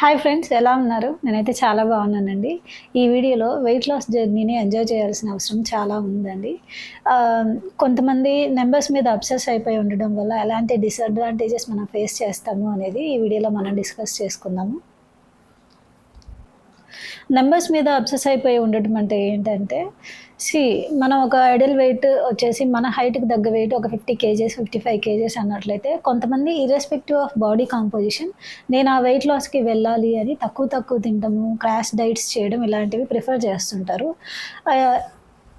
Hi friends, ఎలా ఉన్నారు? నేనైతే చాలా బాగున్నానండి. ఈ వీడియోలో వెయిట్ లాస్ జర్నీని ఎంజాయ్ చేయాల్సిన అవసరం చాలా ఉందండి. కొంతమంది నెంబర్స్ మీద అబ్సెస్ అయిపోయి ఉండడం వల్ల ఎలాంటి డిసడ్వాంటేజెస్ మనం ఫేస్ చేస్తాము అనేది ఈ వీడియోలో మనం డిస్కస్ చేసుకుందాము. నెంబర్స్ మీద అబ్సెస్ అయిపోయి ఉండటం అంటే ఏంటంటే, మనం ఒక ఐడియల్ వెయిట్ వచ్చేసి మన హైట్‌కి తగ్గ వెయిట్ ఒక 50 కేజెస్, 55 కేజెస్ అన్నట్లయితే కొంతమంది ఇర్రెస్పెక్టివ్ ఆఫ్ బాడీ కాంపోజిషన్ నేను ఆ వెయిట్ లాస్‌కి వెళ్ళాలి అని తక్కువ తక్కువ తినడము, క్రాష్ డైట్స్ చేయడం ఇలాంటివి ప్రిఫర్ చేస్తుంటారు. ఆహ్,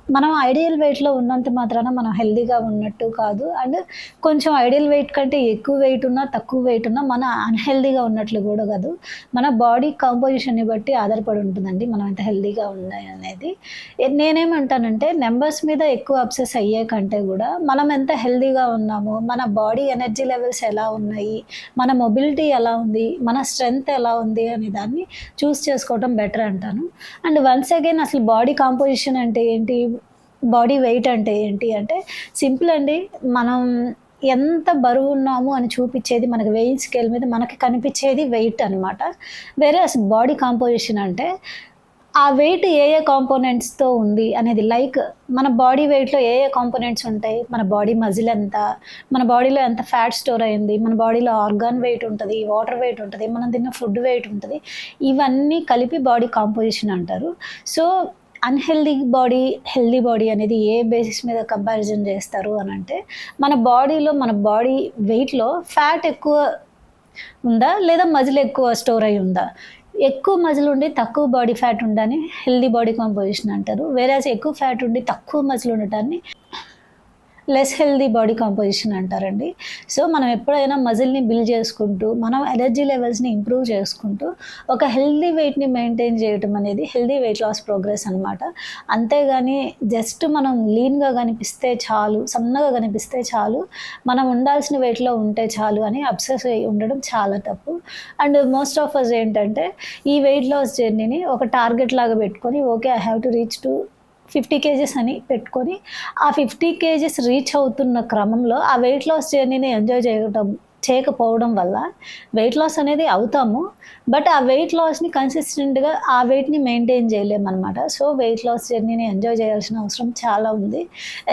మనం ఐడియల్ వెయిట్‌లో ఉన్నంత మాత్రాన మనం హెల్తీగా ఉన్నట్టు కాదు. అండ్ కొంచెం ఐడియల్ వెయిట్ కంటే ఎక్కువ వెయిట్ ఉన్నా, తక్కువ వెయిట్ ఉన్నా మన అన్‌హెల్తీగా ఉన్నట్లు గూడా కాదు. మన బాడీ కంపోజిషన్‌ని బట్టి ఆధారపడి ఉంటుందండి మనం ఎంత హెల్తీగా ఉన్నాయనేది. నేనేమంటానంటే నంబర్స్ మీద ఎక్కువ అబ్సెస్ అయ్యే కంటే గూడా మనం ఎంత హెల్తీగా ఉన్నాము, మన బాడీ ఎనర్జీ లెవెల్స్ ఎలా ఉన్నాయి, మన మొబిలిటీ ఎలా ఉంది, మన స్ట్రెంగ్త్ ఎలా ఉంది అనే దాన్ని చూస్ చేసుకోవడం బెటర్ అంటాను. అండ్ వన్స్ అగైన్ అసలు బాడీ కాంపోజిషన్ అంటే ఏంటి? బాడీ వెయిట్ అంటే ఏంటి అంటే సింపుల్ అండి. మనం ఎంత బరువున్నాము అని చూపిచ్చేది మనకి వెయింగ్ స్కేల్ మీద మనకి కనిపిచ్చేది వెయిట్ అనమాట. వేరే అసలు బాడీ కాంపోజిషన్ అంటే ఆ వెయిట్ ఏ ఏ కాంపోనెంట్స్‌తో ఉంది అనేది. లైక్ మన బాడీ వెయిట్‌లో ఏ ఏ కాంపోనెంట్స్ ఉంటాయి? మన బాడీ మజిల్ ఎంత? మన బాడీలో ఎంత ఫ్యాట్ స్టోర్ అయింది? మన బాడీలో ఆర్గాన్ వెయిట్ ఉంటది, వాటర్ వెయిట్ ఉంటది, మనం తిన్న ఫుడ్ వెయిట్ ఉంటది. ఇవన్నీ కలిపి బాడీ కాంపోజిషన్ అంటారు. So unhealthy body, healthy body అనేది ఏ బేసిస్ మీద కంపారిజన్ చేస్తారు అనంటే, మన బాడీలో మన బాడీ వెయిట్‌లో ఫ్యాట్ ఎక్కువ ఉందా? లేదా మజిల్ ఎక్కువ స్టోర్ అయ్యి ఉందా? ఎక్కువ మజిల్ ఉండి తక్కువ బాడీ ఫ్యాట్ ఉండాన్ని హెల్తీ బాడీ కంపోజిషన్ అంటారు. వేరేస్ ఎక్కువ ఫ్యాట్ ఉండి తక్కువ మజిల్ ఉండటాన్ని లెస్ హెల్తీ బాడీ కాంపోజిషన్ అంటారండి. సో, మనం ఎప్పుడైనా మజిల్‌ని బిల్డ్ చేసుకుంటూ, మనం ఎనర్జీ లెవెల్స్‌ని ఇంప్రూవ్ చేసుకుంటూ, ఒక హెల్తీ వెయిట్‌ని మెయింటైన్ చేయటం అనేది హెల్తీ వెయిట్ లాస్ ప్రోగ్రెస్ అనమాట. అంతేగాని జస్ట్ మనం లీన్‌గా కనిపిస్తే చాలు, సన్నగా కనిపిస్తే చాలు, మనం ఉండాల్సిన వెయిట్‌లో ఉంటే చాలు అని అబ్సెస్ అయ్యి ఉండడం చాలా తప్పు. అండ్ మోస్ట్ ఆఫ్ అస్ ఏంటంటే, ఈ వెయిట్ లాస్ జర్నీని ఒక టార్గెట్ లాగా పెట్టుకొని, okay, I have to reach to 50 kgs అని పెట్టుకొని, ఆ 50 కేజెస్ రీచ్ అవుతున్న క్రమంలో ఆ వెయిట్ లాస్ జర్నీని ఎంజాయ్ చేయకపోవడం వల్ల వెయిట్ లాస్ అనేది అవుతాము. బట్ ఆ వెయిట్ లాస్‌ని కన్సిస్టెంట్‌గా ఆ వెయిట్‌ని మెయింటైన్ చేయలేమనమాట. సో, వెయిట్ లాస్ జర్నీని ఎంజాయ్ చేయాల్సిన అవసరం చాలా ఉంది.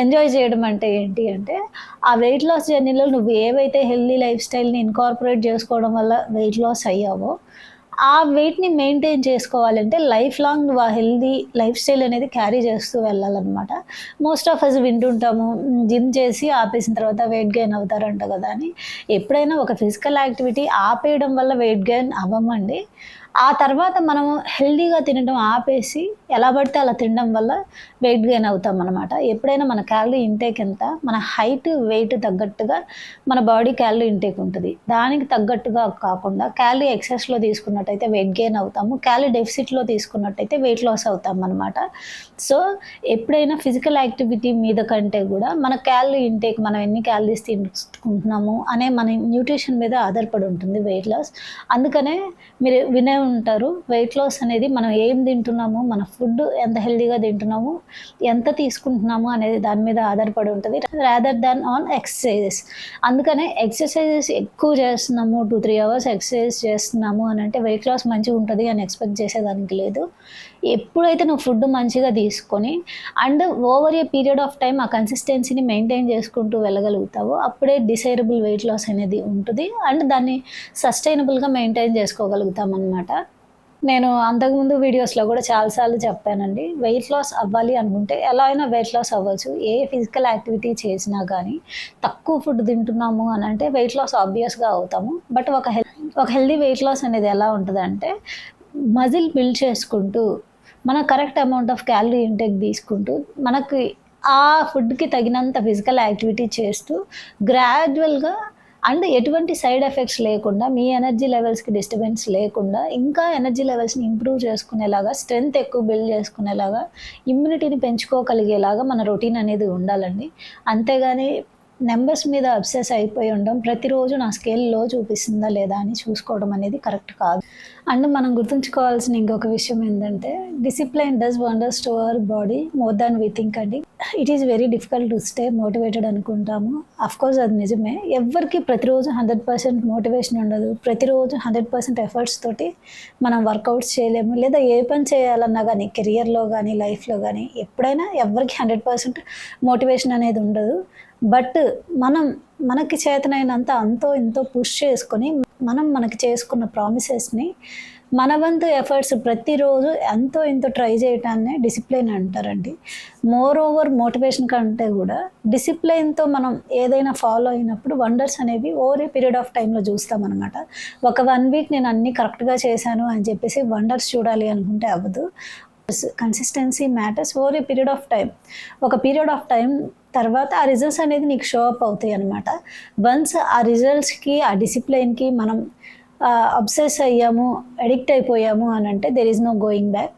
ఎంజాయ్ చేయడం అంటే ఏంటి అంటే, ఆ వెయిట్ లాస్ జర్నీలో నువ్వు ఏవైతే హెల్తీ లైఫ్ స్టైల్‌ని ఇన్కార్పొరేట్ చేసుకోవడం వల్ల వెయిట్ లాస్ అయ్యావో, ఆ వెయిట్‌ని మెయింటైన్ చేసుకోవాలంటే లైఫ్ లాంగ్ నువ్వు ఆ హెల్తీ లైఫ్ స్టైల్ అనేది క్యారీ చేస్తూ వెళ్ళాలనమాట. మోస్ట్ ఆఫ్ అస్ వింటుంటాము, జిమ్ చేసి ఆపేసిన తర్వాత వెయిట్ గెయిన్ అవుతారంట కదా అని. ఎప్పుడైనా ఒక ఫిజికల్ యాక్టివిటీ ఆపేయడం వల్ల వెయిట్ గెయిన్ అవ్వమండి. ఆ తర్వాత మనము హెల్తీగా తినడం ఆపేసి ఎలా పడితే అలా తినడం వల్ల వెయిట్ గెయిన్ అవుతామనమాట. ఎప్పుడైనా మన క్యాలరీ ఇంటేక్ ఎంత, మన హైట్, వెయిట్ తగ్గట్టుగా మన బాడీ క్యాలరీ ఇంటేక్ ఉంటది. దానికి తగ్గట్టుగా కాకుండా క్యాలరీ ఎక్సెస్‌లో తీసుకున్నట్టయితే వెయిట్ గెయిన్ అవుతాము. క్యాలరీ డెఫిసిట్‌లో తీసుకున్నట్టయితే వెయిట్ లాస్ అవుతామనమాట. సో, ఎప్పుడైనా ఫిజికల్ యాక్టివిటీ మీద కంటే గూడా మన క్యాలరీ ఇంటేక్, మనం ఎన్ని క్యాలరీస్ తీసుకుంటున్నాము అనే మన న్యూట్రిషన్ మీద ఆధారపడి ఉంటుంది వెయిట్ లాస్. అందుకనే మీరు వినే ఉంటారు, వెయిట్ లాస్ అనేది మనం ఏం తింటున్నాము, మన ఫుడ్ ఎంత హెల్తీగా తింటున్నాము, ఎంత తీసుకుంటున్నాము అనేది దాని మీద ఆధారపడి ఉంటది. Rather than on exercises. అందుకనే ఎక్సర్‌సైజెస్ ఎక్కువ చేస్తున్నాము, 2, 3 అవర్స్ ఎక్సర్‌సైజ్ చేస్తున్నాము అనంటే వెయిట్ లాస్ మంచిగుంటది అని ఎక్స్‌పెక్ట్ చేసేదానికి లేదు. ఎప్పుడైతే నువ్వు ఫుడ్ మంచిగా తీసుకొని and over a period of time ఆ కన్సిస్టెన్సీని మెయింటైన్ చేసుకుంటూ వెళ్ళగలుగుతావో అప్పుడే డిసైరబుల్ వెయిట్ లాస్ అనేది ఉంటది. అండ్ దాన్ని సస్టైనబుల్‌గా మెయింటైన్ చేసుకోగలుగుతామనమాట. నేను అంతకుముందు వీడియోస్‌లో గూడా చాలా సార్లు చెప్పానండి. వెయిట్ లాస్ అవ్వాలి అనుకుంటే ఎలా అయినా వెయిట్ లాస్ అవ్వచ్చు. ఏ ఫిజికల్ యాక్టివిటీ చేసినా గానీ, తక్కువ ఫుడ్ తింటున్నాము అనంటే వెయిట్ లాస్ ఆబ్వియస్‌గా అవుతాము. బట్ ఒక హెల్తీ వెయిట్ లాస్ అనేది ఎలా ఉంటదంటే, మజిల్ బిల్డ్ చేసుకుంటూ, మన correct amount of calorie intake తీసుకుంటూ, మనకి ఆ ఫుడ్‌కి తగినంత ఫిజికల్ యాక్టివిటీ చేస్తూ, గ్రాడ్యువల్‌గా అండ్ ఎటువంటి సైడ్ ఎఫెక్ట్స్ లేకుండా, మీ ఎనర్జీ లెవెల్స్‌కి డిస్టర్బెన్స్ లేకుండా, ఇంకా ఎనర్జీ లెవెల్స్‌ని ఇంప్రూవ్ చేసుకునేలాగా, స్ట్రెంగ్త్ ఎక్కువ బిల్డ్ చేసుకునేలాగా, ఇమ్యూనిటీని పెంచుకోగలిగేలాగా మన రొటీన్ అనేది ఉండాలండి. అంతేగాని నంబర్స్ మీద అబ్సెస్ అయిపోయి ఉండడం, ప్రతిరోజు నా స్కేల్ లో చూపిస్తుందా లేదా అని చూసుకోవడం అనేది కరెక్ట్ కాదు. అండ్ మనం గుర్తుంచుకోవాల్సిన ఇంకొక విషయం ఏంటంటే, discipline does wonders to our body more than we think అండి. It is very difficult to stay motivated అనుకుంటాము. అఫ్కోర్స్ అది నిజమే. ఎవ్వరికి ప్రతిరోజు 100% మోటివేషన్ ఉండదు. ప్రతిరోజు 100% ఎఫర్ట్స్ తోటి మనం వర్కౌట్స్ చేయలేము. లేదా ఏ పని చేయాలన్నా కానీ కెరియర్లో కానీ లైఫ్లో కానీ ఎప్పుడైనా ఎవరికి 100% మోటివేషన్ అనేది ఉండదు. బట్ మనకి చేతనైనంత అంతో ఇంతో పుష్ చేసుకొని మనకి చేసుకున్న ప్రామిసెస్ని మన వంతు ఎఫర్ట్స్ ప్రతిరోజు ఎంతో ఇంతో ట్రై చేయటాన్ని డిసిప్లిన్ అంటారండి. మోర్ ఓవర్ మోటివేషన్ కంటే కూడా డిసిప్లైన్తో మనం ఏదైనా ఫాలో అయినప్పుడు వండర్స్ అనేవి ఓవర్ ఏ పీరియడ్ ఆఫ్ టైంలో చూస్తామన్నమాట. ఒక 1 వీక్ నేను అన్నీ కరెక్ట్గా చేశాను అని చెప్పేసి వండర్స్ చూడాలి అనుకుంటే అవ్వదు. Consistency matters over a period of time. ఒక పీరియడ్ ఆఫ్ టైం తర్వాత ఆ రిజల్ట్స్ అనేది నీకు షో అప్ అవుతాయి అన్నమాట. వన్స్ ఆ రిజల్ట్స్కి ఆ డిసిప్లైన్కి మనం అబ్సెస్ అయ్యాము, అడిక్ట్ అయిపోయాము అని అంటే there is no going back.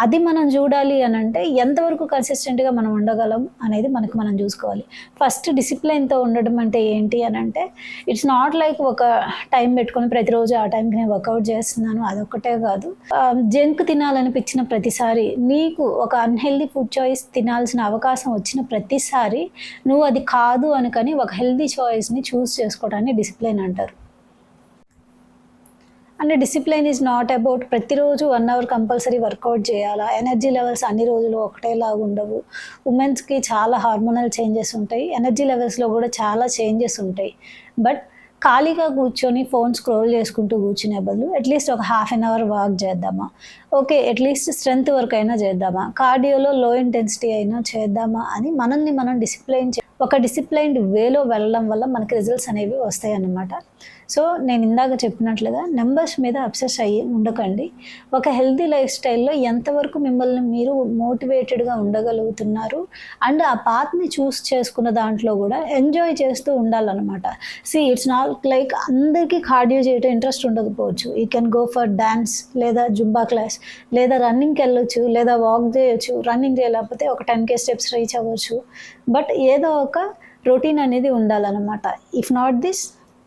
అది మనం చూడాలి అని అంటే ఎంతవరకు కన్సిస్టెంట్గా మనం ఉండగలం అనేది మనం చూసుకోవాలి. ఫస్ట్ డిసిప్లైన్తో ఉండడం అంటే ఏంటి అని అంటే ఇట్స్ నాట్ లైక్ ఒక టైం పెట్టుకొని ప్రతిరోజు ఆ టైంకి నేను వర్కౌట్ చేస్తున్నాను అదొక్కటే కాదు. జంక్ తినాలనిపించిన ప్రతిసారి, నీకు ఒక అన్హెల్దీ ఫుడ్ చాయిస్ తినాల్సిన అవకాశం వచ్చిన ప్రతిసారి నువ్వు అది కాదు అనుకని ఒక హెల్దీ చాయిస్ని చూస్ చేసుకోవడాన్ని డిసిప్లైన్ అంటారు. And discipline is not about ప్రతిరోజు 1 అవర్ కంపల్సరీ వర్కౌట్ చేయాలా, ఎనర్జీ లెవెల్స్ అన్ని రోజులు ఒకటేలాగా ఉండవు. ఉమెన్స్కి చాలా హార్మోనల్ చేంజెస్ ఉంటాయి, ఎనర్జీ లెవెల్స్లో కూడా చాలా చేంజెస్ ఉంటాయి. బట్ ఖాళీగా కూర్చొని ఫోన్ స్క్రోల్ చేసుకుంటూ కూర్చునే బదులు అట్లీస్ట్ ఒక 1/2 అవర్ వాక్ చేద్దామా, ఓకే అట్లీస్ట్ స్ట్రెంత్ వర్క్ అయినా చేద్దామా, కార్డియోలో లో ఇంటెన్సిటీ అయినా చేద్దామా అని మనల్ని మనం ఒక డిసిప్లైన్డ్ వేలో వెళ్ళడం వల్ల మనకి రిజల్ట్స్ అనేవి వస్తాయి అన్నమాట. సో నేను ఇందాక చెప్పినట్లుగా నెంబర్స్ మీద అబ్సెస్ అయ్యి ఉండకండి. ఒక హెల్తీ లైఫ్ స్టైల్లో ఎంతవరకు మిమ్మల్ని మీరు మోటివేటెడ్గా ఉండగలుగుతున్నారు అండ్ ఆ పాత్ని చూస్ చేసుకున్న దాంట్లో కూడా ఎంజాయ్ చేస్తూ ఉండాలన్నమాట. ఇట్స్ నాట్ లైక్ అందరికీ కార్డియో చేయడం ఇంట్రెస్ట్ ఉండకపోవచ్చు. You can go for dance లేదా జుంబా క్లాస్ లేదా రన్నింగ్కి వెళ్ళొచ్చు లేదా వాక్ చేయొచ్చు. రన్నింగ్ చేయలేకపోతే ఒక 10K స్టెప్స్ రీచ్ అవ్వచ్చు. బట్ ఏదో ఒక రొటీన్ అనేది ఉండాలన్నమాట. If not this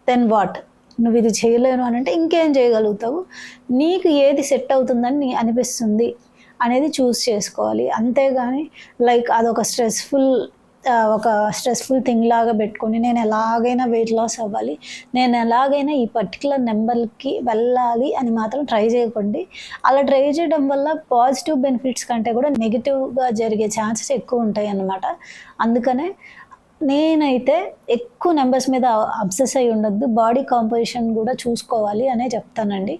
then what? నువ్వు ఇది చేయలేను అని అంటే ఇంకేం చేయగలుగుతావు, నీకు ఏది సెట్ అవుతుందని అనిపిస్తుంది అనేది చూస్ చేసుకోవాలి. అంతేగాని లైక్ అదొక స్ట్రెస్ఫుల్ థింగ్ లాగా పెట్టుకొని నేను ఎలాగైనా వెయిట్ లాస్ అవ్వాలి, నేను ఎలాగైనా ఈ పర్టికులర్ నెంబర్కి వెళ్ళాలి అని మాత్రం ట్రై చేయకండి. అలా ట్రై చేయడం వల్ల పాజిటివ్ బెనిఫిట్స్ కంటే కూడా నెగిటివ్గా జరిగే ఛాన్సెస్ ఎక్కువ ఉంటాయి అన్నమాట. అందుకనే నేనైతే ఎక్కువ నెంబర్స్ మీద అబ్సెస్ అయి ఉండొద్దు, బాడీ కాంపోజిషన్ కూడా చూసుకోవాలి అనే చెప్తానండి.